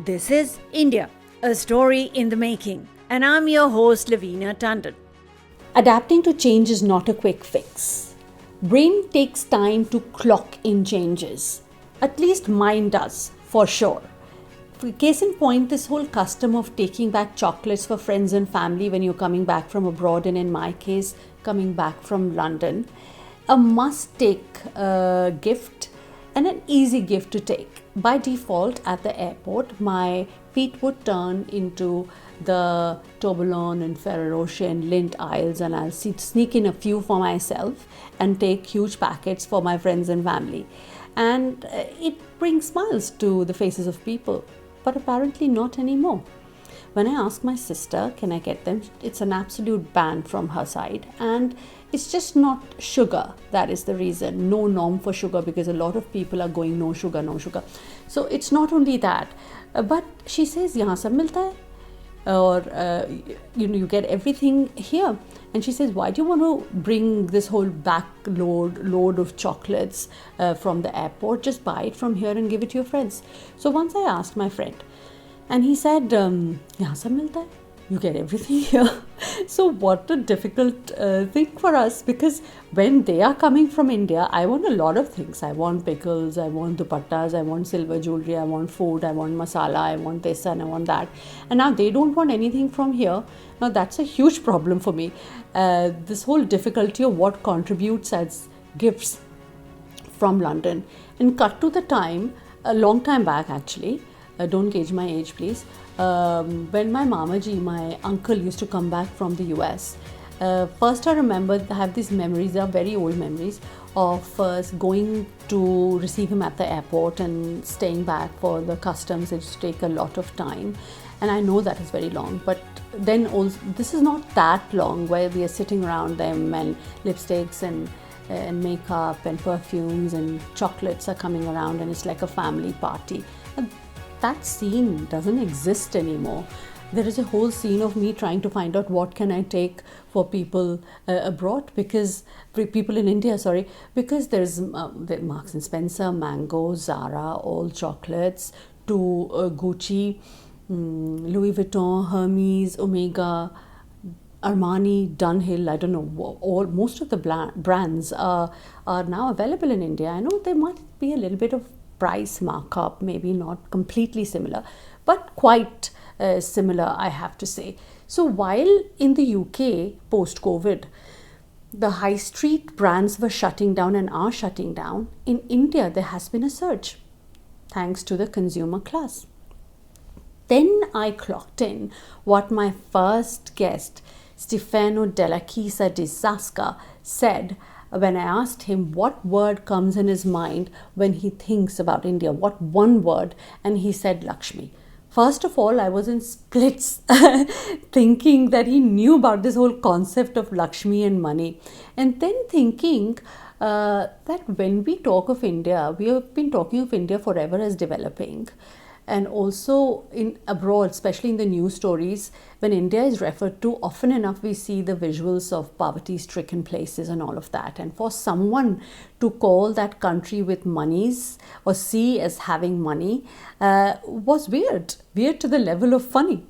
This is India, a story in the making, and I'm your host Loveena Tandon. Adapting to change is not a quick fix. Brain takes time to clock in changes. At least mine does, for sure. Case in point, this whole custom of taking back chocolates for friends and family when you're coming back from abroad, and in my case, coming back from London, a must take gift and an easy gift to take. By default, at the airport, my feet would turn into the Toblerone and Ferrero Rocher and Lindt aisles, and I'll sneak in a few for myself and take huge packets for my friends and family. And it brings smiles to the faces of people, but apparently not anymore. When I ask my sister, can I get them? It's an absolute ban from her side. And it's just not sugar. That is the reason. No norm for sugar, because a lot of people are going no sugar, no sugar. So it's not only that. But she says, yahan sab milta hai. Or, you get everything here. And she says, why do you want to bring this whole load of chocolates from the airport? Just buy it from here and give it to your friends. So once I asked my friend, and he said, yahan sab milta hai. You get everything here. So what a difficult thing for us, because when they are coming from India, I want a lot of things. I want pickles, I want dupattas, I want silver jewelry, I want food, I want masala, I want this and I want that. And now they don't want anything from here. Now that's a huge problem for me. This whole difficulty of what contributes as gifts from London. And cut to the time, a long time back actually, don't gauge my age please, when my mamaji, my uncle, used to come back from the US, first I remember I have these memories, they are very old memories, of going to receive him at the airport and staying back for the customs. It used to take a lot of time, and I know that is very long, but then also this is not that long where we are sitting around them and lipsticks and makeup and perfumes and chocolates are coming around, and it's like a family party. That scene doesn't exist anymore. There is a whole scene of me trying to find out what can I take for people abroad, because people in India, because there's Marks and Spencer, Mango, Zara, all chocolates, to Gucci, Louis Vuitton, Hermes, Omega, Armani, Dunhill, I don't know, most of the brands are now available in India. I know there might be a little bit of price markup, maybe not completely similar, but quite similar, I have to say. So while in the UK post-COVID, the high street brands were shutting down and are shutting down, in India there has been a surge thanks to the consumer class. Then I clocked in what my first guest, Stefano Della Chiesa di Zasca, said when I asked him what word comes in his mind when he thinks about India, what one word, and he said Lakshmi. First of all, I was in splits thinking that he knew about this whole concept of Lakshmi and money, and then thinking that when we talk of India, we have been talking of India forever as developing. And also in abroad, especially in the news stories, when India is referred to, often enough we see the visuals of poverty-stricken places and all of that. And for someone to call that country with monies or see as having money was weird to the level of funny.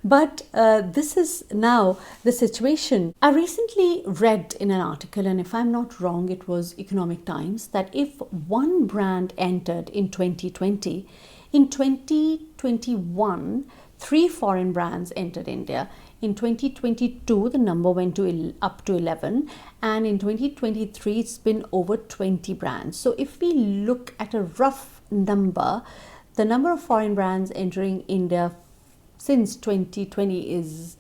But this is now the situation. I recently read in an article, and if I'm not wrong, it was Economic Times, that if one brand entered in 2020, in 2021, 3 foreign brands entered India. In 2022, the number went up to 11, and in 2023, it's been over 20 brands. So if we look at a rough number, the number of foreign brands entering India since 2020 is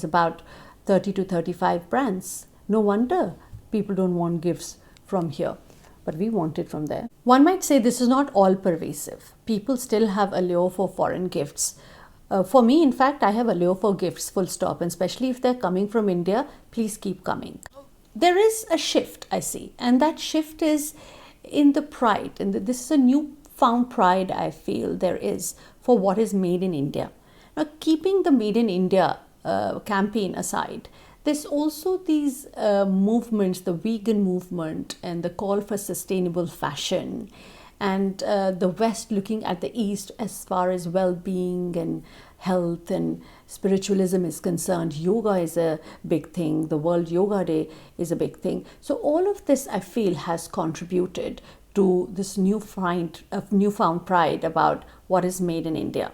about 30 to 35 brands. No wonder people don't want gifts from here, but we want it from there. One might say this is not all pervasive. People still have allure for foreign gifts. For me, in fact, I have allure for gifts, full stop, and especially if they're coming from India, please keep coming. There is a shift, I see, and that shift is in the pride, and this is a newfound pride I feel there is for what is made in India. Now, keeping the Made in India campaign aside, there's also these movements, the vegan movement and the call for sustainable fashion and the West looking at the East as far as well-being and health and spiritualism is concerned. Yoga is a big thing. The World Yoga Day is a big thing. So all of this, I feel, has contributed to this newfound pride about what is made in India.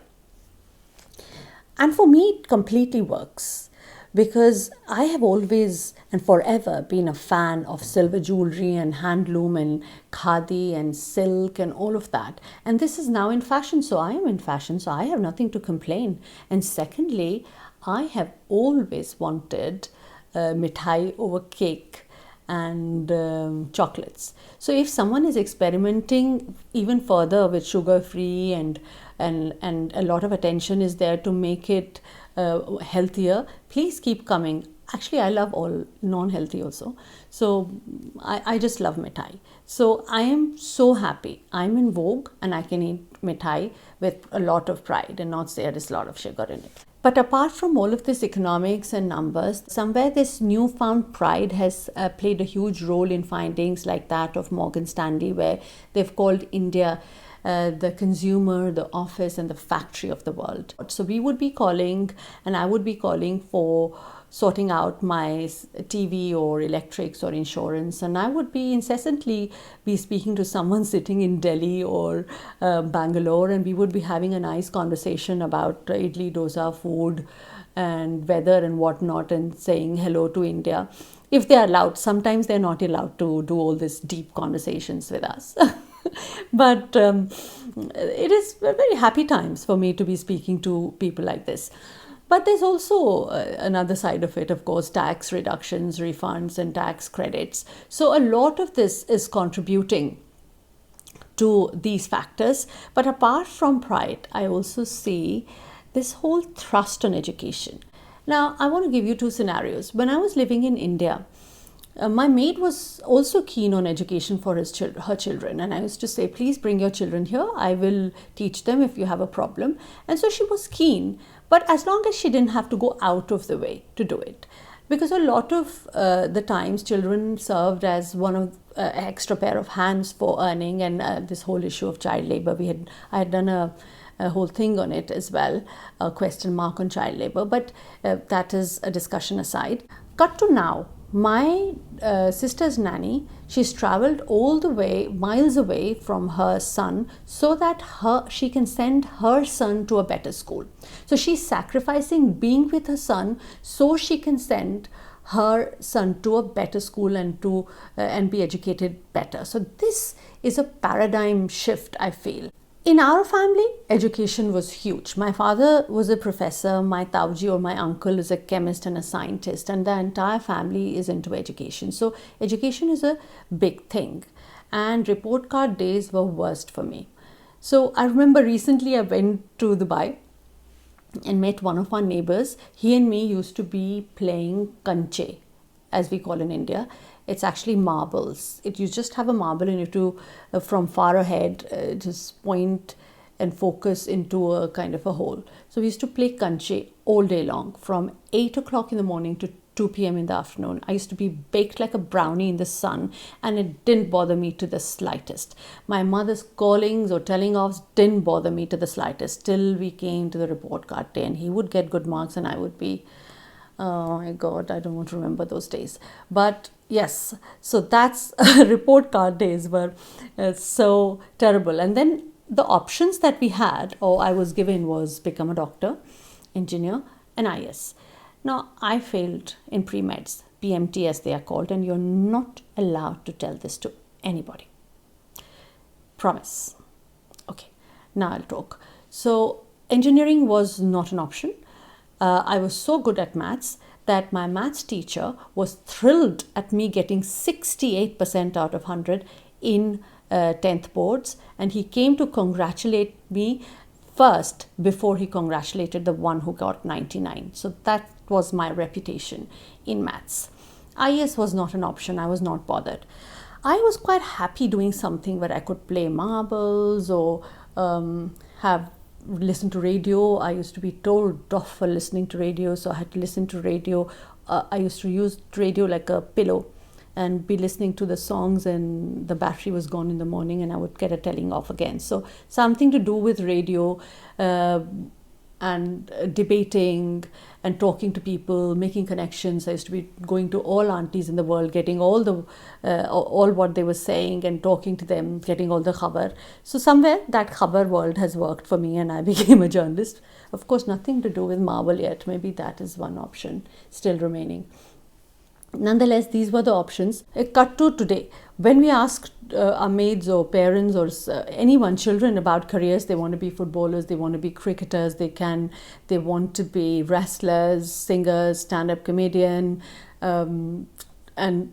And for me, it completely works, because I have always and forever been a fan of silver jewelry and handloom and khadi and silk and all of that. And this is now in fashion, so I am in fashion, so I have nothing to complain. And secondly, I have always wanted mithai over cake and chocolates. So if someone is experimenting even further with sugar free and a lot of attention is there to make it healthier, please keep coming. Actually, I love all non-healthy also. So I just love mithai. So I am so happy I'm in vogue and I can eat mithai with a lot of pride and not say there's a lot of sugar in it. But apart from all of this economics and numbers, somewhere this newfound pride has played a huge role in findings like that of Morgan Stanley, where they've called India the consumer, the office, and the factory of the world. So we would be calling, and I would be calling for sorting out my TV or electrics or insurance, and I would be incessantly be speaking to someone sitting in Delhi or Bangalore, and we would be having a nice conversation about idli, dosa, food and weather and whatnot, and saying hello to India. If they are allowed, sometimes they're not allowed to do all these deep conversations with us. But it is very happy times for me to be speaking to people like this. But there's also another side of it, of course, tax reductions, refunds, and tax credits. So a lot of this is contributing to these factors. But apart from pride, I also see this whole thrust on education. Now, I want to give you two scenarios. When I was living in India, my maid was also keen on education for her children, and I used to say, please bring your children here, I will teach them if you have a problem. And so she was keen, but as long as she didn't have to go out of the way to do it, because a lot of the times children served as one of extra pair of hands for earning, and this whole issue of child labor, I had done a whole thing on it as well, a question mark on child labor, but that is a discussion aside. Cut to now, my sister's nanny, she's traveled all the way, miles away from her son, so that she can send her son to a better school. So she's sacrificing being with her son so she can send her son to a better school and be educated better. So this is a paradigm shift, I feel. In our family, education was huge. My father was a professor, my tauji or my uncle is a chemist and a scientist, and the entire family is into education. So education is a big thing, and report card days were worst for me. So I remember recently I went to Dubai and met one of our neighbors. He and me used to be playing kanche, as we call in India. It's actually marbles. You just have a marble and you have to, from far ahead, just point and focus into a kind of a hole. So we used to play kanche all day long, from 8 o'clock in the morning to 2 p.m. in the afternoon. I used to be baked like a brownie in the sun, and it didn't bother me to the slightest. My mother's callings or telling offs didn't bother me to the slightest, till we came to the report card day, and he would get good marks and I would be, oh my God, I don't want to remember those days. But yes, so that's report card days were so terrible. And then the options that we had, or I was given, was become a doctor, engineer, and IS. Now, I failed in pre-meds, PMT as they are called, and you're not allowed to tell this to anybody. Promise. Okay, now I'll talk. So engineering was not an option. I was so good at maths that my maths teacher was thrilled at me getting 68% out of 100 in 10th boards, and he came to congratulate me first before he congratulated the one who got 99. So that was my reputation in maths. IS was not an option. I was not bothered. I was quite happy doing something where I could play marbles or listen to radio. I used to be told off for listening to radio, so I had to listen to radio. I used to use radio like a pillow and be listening to the songs, and the battery was gone in the morning and I would get a telling off again. So something to do with radio, and debating and talking to people, making connections. I used to be going to all aunties in the world, getting all what they were saying and talking to them, getting all the khabar. So somewhere that khabar world has worked for me and I became a journalist. Of course, nothing to do with Marvel yet. Maybe that is one option still remaining. Nonetheless, these were the options. Cut to today. When we ask our maids or parents or anyone, children, about careers, they want to be footballers, they want to be cricketers, they want to be wrestlers, singers, stand-up comedian, and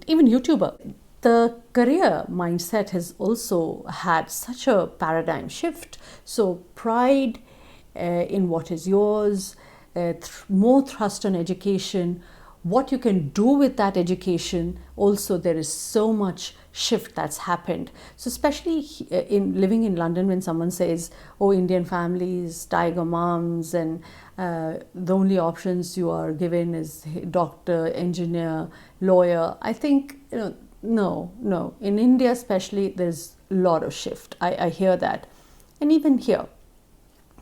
even YouTuber. The career mindset has also had such a paradigm shift. So pride in what is yours, more thrust on education, what you can do with that education. Also, there is so much shift that's happened. So especially in living in London, when someone says, oh, Indian families, tiger moms, and the only options you are given is doctor, engineer, lawyer, I think, no. In India especially, there's a lot of shift. I hear that. And even here,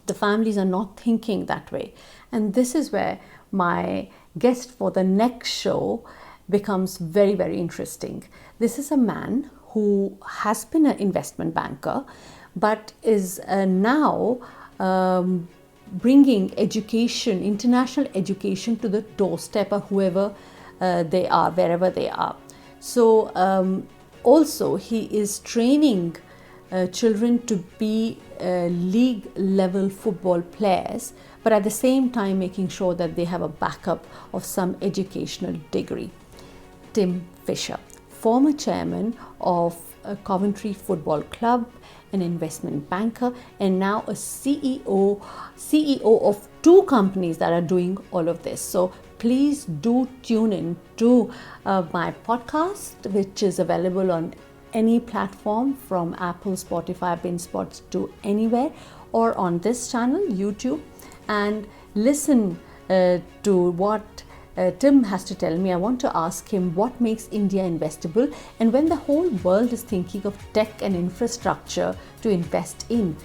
the families are not thinking that way. And this is where my guest for the next show becomes very, very interesting. This is a man who has been an investment banker, but is now bringing education, international education, to the doorstep of whoever they are, wherever they are. So also he is training children to be league level football players, but at the same time making sure that they have a backup of some educational degree. Tim Fisher, former chairman of Coventry Football Club, an investment banker, and now a CEO of 2 companies that are doing all of this. So please do tune in to my podcast, which is available on any platform from Apple, Spotify, BinSpots to anywhere, or on this channel, YouTube, and listen to what Tim has to tell me. I want to ask him what makes India investable, and when the whole world is thinking of tech and infrastructure to invest in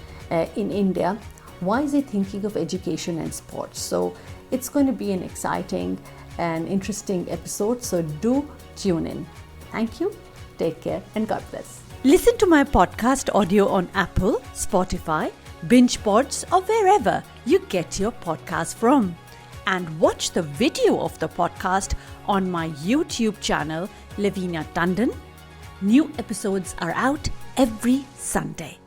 India, why is he thinking of education and sports? So it's going to be an exciting and interesting episode, so do tune in. Thank you. Take care and God bless. Listen to my podcast audio on Apple, Spotify, BingePods, or wherever you get your podcast from. And watch the video of the podcast on my YouTube channel, Loveena Tandon. New episodes are out every Sunday.